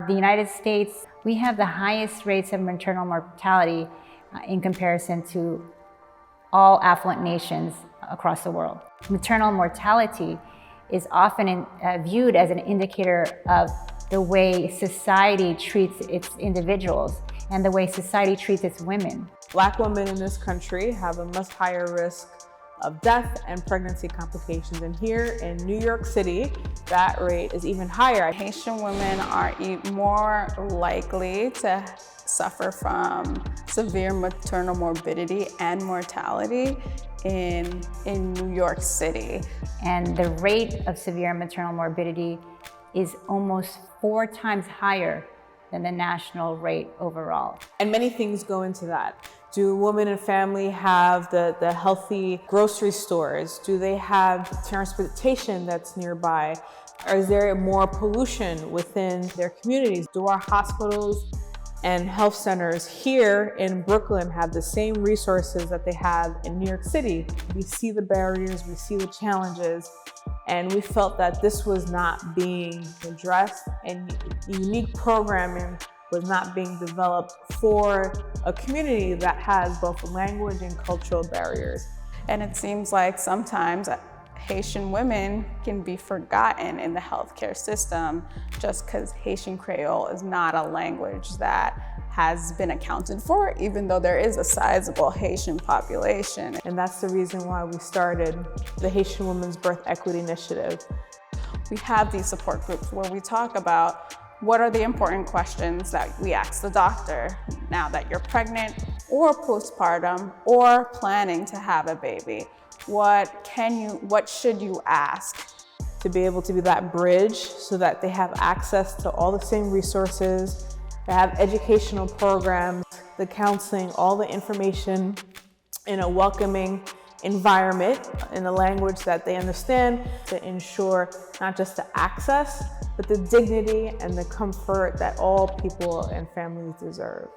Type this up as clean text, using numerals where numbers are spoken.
The United States, we have the highest rates of maternal mortality in comparison to all affluent nations across the world. Maternal mortality is often viewed as an indicator of the way society treats its individuals and the way society treats its women. Black women in this country have a much higher risk of death and pregnancy complications. And here in New York City, that rate is even higher. Haitian women are more likely to suffer from severe maternal morbidity and mortality in New York City. And the rate of severe maternal morbidity is almost 4 times higher than the national rate overall. And many things go into that. Do women and family have the healthy grocery stores? Do they have transportation that's nearby? Or is there more pollution within their communities? Do our hospitals and health centers here in Brooklyn have the same resources that they have in New York City? We see the barriers, we see the challenges, and we felt that this was not being addressed, and unique programming was not being developed for a community that has both language and cultural barriers. And it seems like sometimes Haitian women can be forgotten in the healthcare system just because Haitian Creole is not a language that has been accounted for, even though there is a sizable Haitian population. And that's the reason why we started the Haitian Women's Birth Equity Initiative. We have these support groups where we talk about what are the important questions that we ask the doctor now that you're pregnant or postpartum or planning to have a baby. What should you ask? To be able to be that bridge so that they have access to all the same resources, they have educational programs, the counseling, all the information in a welcoming environment, in a language that they understand, to ensure not just the access, but the dignity and the comfort that all people and families deserve.